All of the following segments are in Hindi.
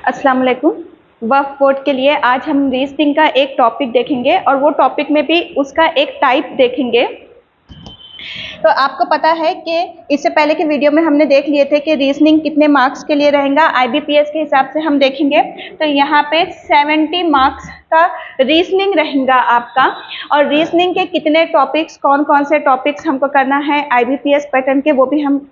अस्सलाम वालेकुम। वक्फ बोर्ड के लिए आज हम रीजनिंग का एक टॉपिक देखेंगे और वो टॉपिक में भी उसका एक टाइप देखेंगे। तो आपको पता है कि इससे पहले के वीडियो में हमने देख लिए थे कि रीजनिंग कितने मार्क्स के लिए रहेगा। आईबीपीएस के हिसाब से हम देखेंगे तो यहाँ पे 70 मार्क्स का रीजनिंग रहेगा आपका। और रीजनिंग के कितने टॉपिक्स, कौन कौन से टॉपिक्स हमको करना है आईबीपीएस पैटर्न के, वो भी हम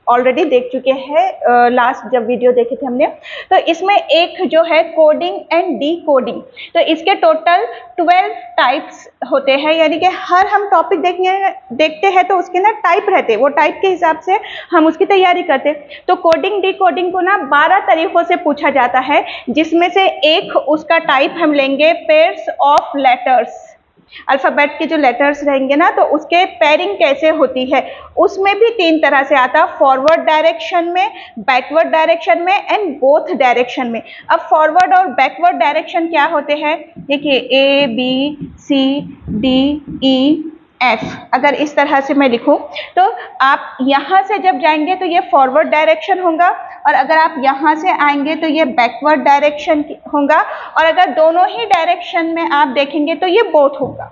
ऑलरेडी देख चुके हैं लास्ट जब वीडियो देखे थे हमने। तो इसमें एक जो है कोडिंग एंड डी कोडिंग, तो इसके टोटल 12 टाइप्स होते हैं, यानी कि हर हम टॉपिक देखते हैं तो उसके ना टाइप रहते हैं, वो टाइप के हिसाब से हम उसकी तैयारी करते हैं। तो कोडिंग डी कोडिंग को ना 12 तरीकों से पूछा जाता है, जिसमें से एक उसका टाइप हम लेंगे पेयर्स ऑफ लेटर्स। अल्फ़ाबेट के जो लेटर्स रहेंगे ना, तो उसके पेयरिंग कैसे होती है, उसमें भी 3 तरह से आता है, फॉरवर्ड डायरेक्शन में, बैकवर्ड डायरेक्शन में एंड बोथ डायरेक्शन में। अब फॉरवर्ड और बैकवर्ड डायरेक्शन क्या होते हैं, देखिए A B C D E F, अगर इस तरह से मैं लिखूं तो आप यहाँ से जब जाएंगे तो ये फॉरवर्ड डायरेक्शन होगा, और अगर आप यहाँ से आएंगे तो ये बैकवर्ड डायरेक्शन होगा, और अगर दोनों ही डायरेक्शन में आप देखेंगे तो ये बोथ होगा।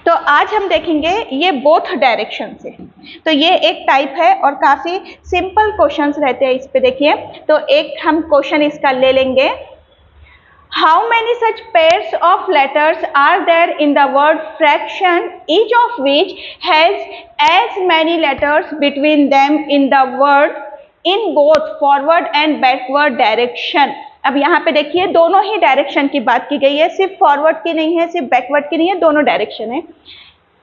तो आज हम देखेंगे ये बोथ डायरेक्शन से। तो ये एक टाइप है और काफ़ी सिंपल क्वेश्चंस रहते हैं इस पे। देखिए तो एक हम क्वेश्चन इसका ले लेंगे, How many such pairs of letters are there in the word fraction, each of which has as many letters between them in the word in both forward and backward direction? अब यहाँ पे देखिए दोनों ही डायरेक्शन की बात की गई है, सिर्फ फॉरवर्ड की नहीं है, सिर्फ बैकवर्ड की नहीं है, दोनों डायरेक्शन है।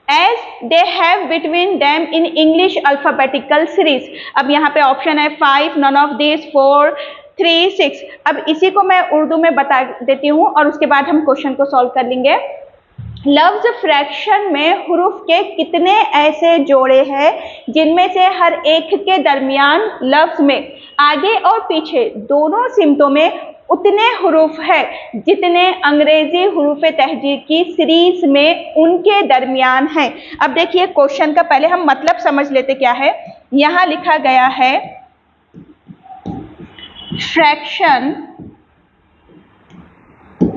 As they have between them in English alphabetical series. अब यहाँ पे ऑप्शन है 5, none of these, 4, 3, 6। अब इसी को मैं उर्दू में बता देती हूँ और उसके बाद हम क्वेश्चन को सॉल्व कर लेंगे। लफ्ज फ्रैक्शन में हुरूफ के कितने ऐसे जोड़े हैं जिनमें से हर एक के दरमियान लफ्ज में आगे और पीछे दोनों सिमतों में उतने हुरूफ है जितने अंग्रेजी हुरूफ तहजीर की सीरीज में उनके दरमियान है। अब देखिए क्वेश्चन का पहले हम मतलब समझ लेते क्या है। यहाँ लिखा गया है फ्रैक्शन,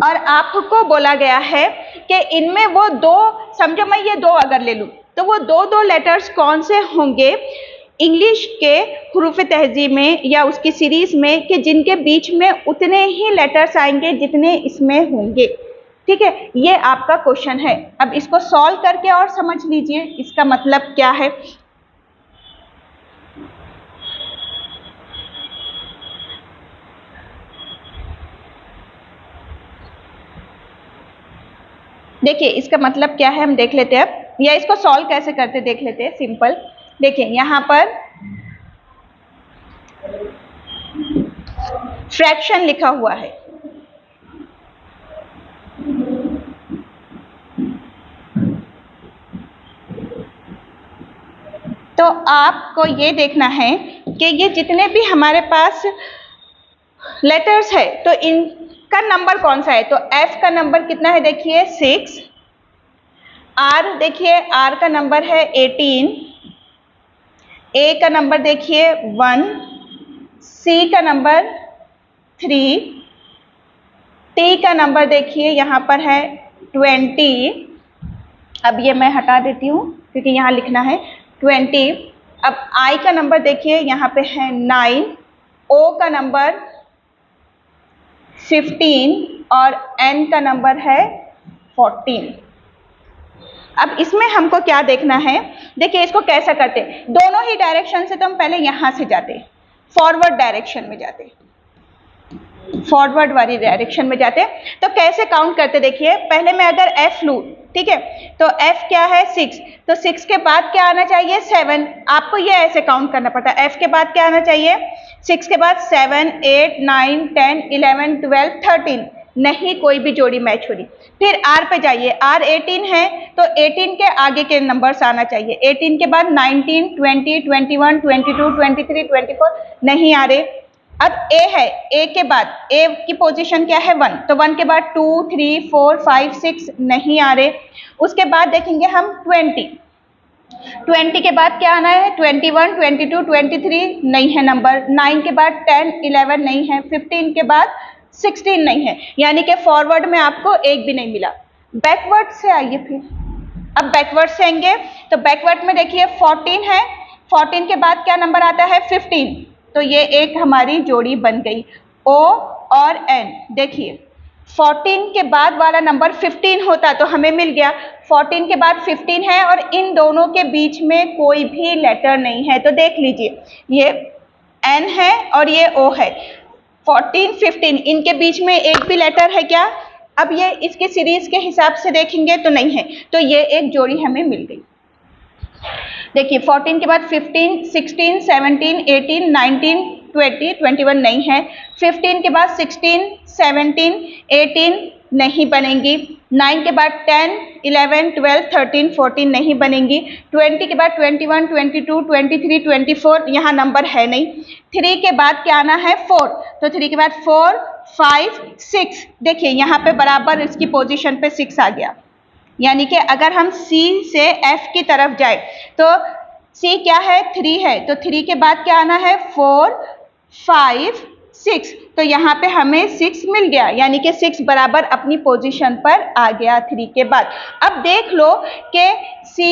और आपको बोला गया है कि इनमें वो दो, समझो मैं ये दो अगर ले लूं तो वो दो लेटर्स कौन से होंगे इंग्लिश के हुरूफ तहजीब में या उसकी सीरीज में, कि जिनके बीच में उतने ही लेटर्स आएंगे जितने इसमें होंगे। ठीक है, ये आपका क्वेश्चन है। अब इसको सॉल्व करके और समझ लीजिए इसका मतलब क्या है। देखिए इसका मतलब क्या है हम देख लेते हैं अब, या इसको सॉल्व कैसे करते देख लेते हैं। सिंपल, देखिए यहाँ पर फ्रैक्शन लिखा हुआ है, तो आपको ये देखना है कि ये जितने भी हमारे पास लेटर्स है तो इनका नंबर कौन सा है। तो F का नंबर कितना है, देखिए 6, R देखिए R का नंबर है 18, A का नंबर देखिए 1, C का नंबर 3, T का नंबर देखिए यहाँ पर है 20। अब ये मैं हटा देती हूँ क्योंकि यहाँ लिखना है 20। अब I का नंबर देखिए यहाँ पे है 9, O का नंबर 15 और N का नंबर है 14। अब इसमें हमको क्या देखना है, देखिए इसको कैसा करते, दोनों ही डायरेक्शन से तो हम पहले यहाँ से जाते, फॉरवर्ड डायरेक्शन में जाते, फॉरवर्ड वाली डायरेक्शन में जाते। तो कैसे काउंट करते, देखिए पहले मैं अगर F लूँ, ठीक है, तो F क्या है 6, तो 6 के बाद क्या आना चाहिए 7। आपको ये ऐसे काउंट करना पड़ता है, F के बाद क्या आना चाहिए 6 के बाद 7, 8, 9, 10, 11, 12, 13, नहीं कोई भी जोड़ी मैच हो रही। फिर R पे जाइए, R 18 है तो 18 के आगे के नंबर्स आना चाहिए, 18 के बाद 19, 20, 21, 22, 23, 24 नहीं आ रहे। अब A है, A के बाद A की पोजीशन क्या है 1, तो 1 के बाद 2, 3, 4, 5, 6 नहीं आ रहे। उसके बाद देखेंगे हम 20, 20 के बाद क्या आना है, 21, 22, 23 नहीं है नंबर, 9 के बाद 10, 11 नहीं है, 15 के बाद 16 नहीं है, यानी कि फॉरवर्ड में आपको एक भी नहीं मिला। बैकवर्ड से आइए फिर, अब बैकवर्ड से आएंगे तो बैकवर्ड में देखिए 14 है, 14 के बाद क्या नंबर आता है, 15, तो ये एक हमारी जोड़ी बन गई O और N। देखिए 14 के बाद वाला नंबर 15 होता तो हमें मिल गया, 14 के बाद 15 है और इन दोनों के बीच में कोई भी लेटर नहीं है, तो देख लीजिए ये N है और ये O है, 14, 15 इनके बीच में एक भी लेटर है क्या? अब ये इसके सीरीज के हिसाब से देखेंगे तो नहीं है, तो ये एक जोड़ी हमें मिल गई। देखिए 14 के बाद 15, 16, 17, 18, 19, 20, 21 नहीं है, 15 के बाद 16, 17, 18 नहीं बनेंगी, 9 के बाद 10, 11, 12, 13, 14 नहीं बनेंगी, 20 के बाद 21, 22, 23, 24 यहाँ नंबर है नहीं, 3 के बाद क्या आना है, 4, तो 3 के बाद 4, 5, 6, देखिए यहाँ पे बराबर इसकी पोजीशन पे 6 आ गया, यानी कि अगर हम C से F की तरफ जाए तो C क्या है, 3 है, तो 3 के बाद क्या आना है, 4, 5, 6, तो यहाँ पे हमें 6 मिल गया, यानी कि 6 बराबर अपनी पोजीशन पर आ गया 3 के बाद। अब देख लो कि C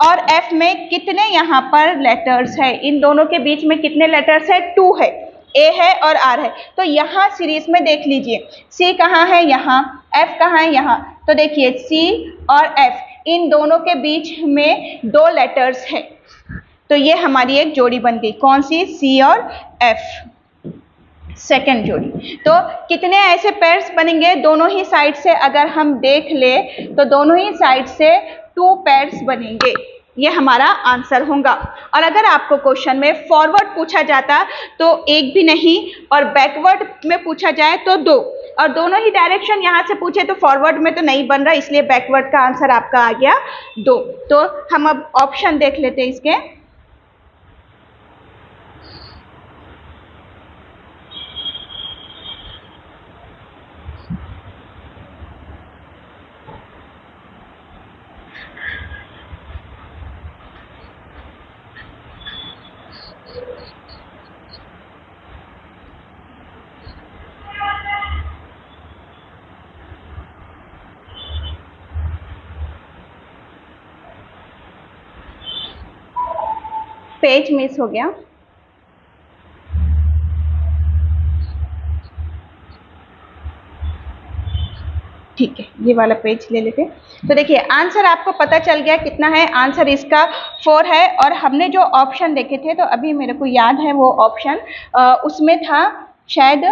और F में कितने यहाँ पर लेटर्स है, इन दोनों के बीच में कितने लेटर्स है, 2 है, A है और R है, तो यहाँ सीरीज में देख लीजिए C कहाँ है, यहाँ, F कहाँ है, यहाँ, तो देखिए C और F इन दोनों के बीच में 2 लेटर्स है, तो ये हमारी एक जोड़ी बन गई, कौन सी, C और F, सेकेंड जोड़ी। तो कितने ऐसे पेयर्स बनेंगे, दोनों ही साइड से अगर हम देख ले तो दोनों ही साइड से 2 पेयर्स बनेंगे, ये हमारा आंसर होगा। और अगर आपको क्वेश्चन में फॉरवर्ड पूछा जाता तो एक भी नहीं, और बैकवर्ड में पूछा जाए तो 2, और दोनों ही डायरेक्शन यहाँ से पूछे तो फॉरवर्ड में तो नहीं बन रहा, इसलिए बैकवर्ड का आंसर आपका आ गया 2। तो हम अब ऑप्शन देख लेते हैं इसके। पेज मिस हो गया, ठीक है, ये वाला पेज ले लेते। तो देखिए आंसर आपको पता चल गया कितना है, आंसर इसका 4 है, और हमने जो ऑप्शन देखे थे तो अभी मेरे को याद है वो ऑप्शन उसमें था शायद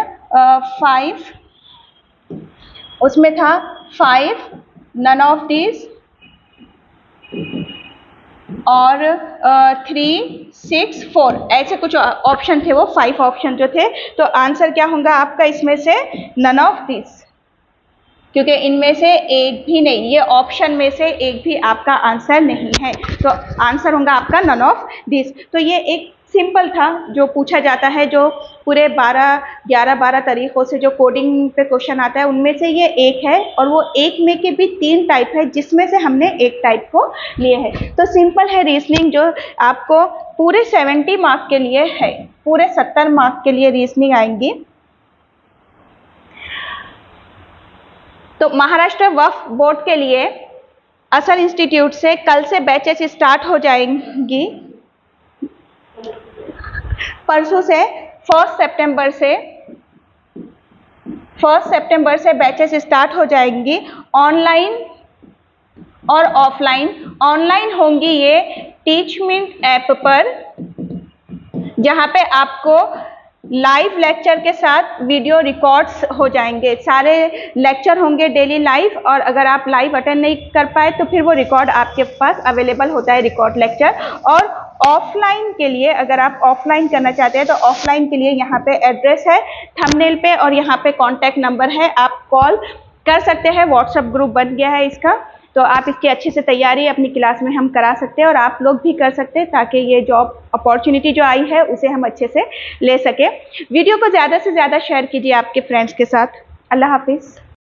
5, उसमें था 5, नन ऑफ दिस, और 3, 6, 4 ऐसे कुछ ऑप्शन थे, वो 5 ऑप्शन जो थे, तो आंसर क्या होगा आपका इसमें से, नन ऑफ दिस, क्योंकि इनमें से एक भी नहीं, ये ऑप्शन में से एक भी आपका आंसर नहीं है, तो आंसर होगा आपका नन ऑफ दिस। तो ये एक सिंपल था जो पूछा जाता है, जो पूरे 11-12 तरीक़ों से जो कोडिंग पे क्वेश्चन आता है उनमें से ये एक है, और वो एक में के भी 3 टाइप है जिसमें से हमने एक टाइप को लिए है। तो सिंपल है रीजनिंग, जो आपको पूरे 70 मार्क के लिए है, पूरे 70 मार्क के लिए रीजनिंग आएंगी। तो महाराष्ट्र वक्फ बोर्ड के लिए असल इंस्टीट्यूट से कल से बैचेस स्टार्ट हो जाएंगी, परसों से 1 सितंबर से बैचेस स्टार्ट हो जाएंगी, ऑनलाइन और ऑफलाइन। ऑनलाइन होंगी ये टीचमिंट ऐप पर, जहाँ पे आपको लाइव लेक्चर के साथ वीडियो रिकॉर्ड्स हो जाएंगे, सारे लेक्चर होंगे डेली लाइव, और अगर आप लाइव अटेंड नहीं कर पाए तो फिर वो रिकॉर्ड आपके पास अवेलेबल होता है, रिकॉर्ड लेक्चर। और ऑफलाइन के लिए, अगर आप ऑफलाइन करना चाहते हैं तो ऑफलाइन के लिए यहाँ पे एड्रेस है थंबनेल पे, और यहाँ पे कॉन्टैक्ट नंबर है, आप कॉल कर सकते हैं, व्हाट्सएप ग्रुप बन गया है इसका, तो आप इसकी अच्छे से तैयारी अपनी क्लास में हम करा सकते हैं, और आप लोग भी कर सकते हैं, ताकि ये जॉब अपॉर्चुनिटी जो आई है उसे हम अच्छे से ले सकें। वीडियो को ज़्यादा से ज़्यादा शेयर कीजिए आपके फ्रेंड्स के साथ। अल्लाह हाफिज़।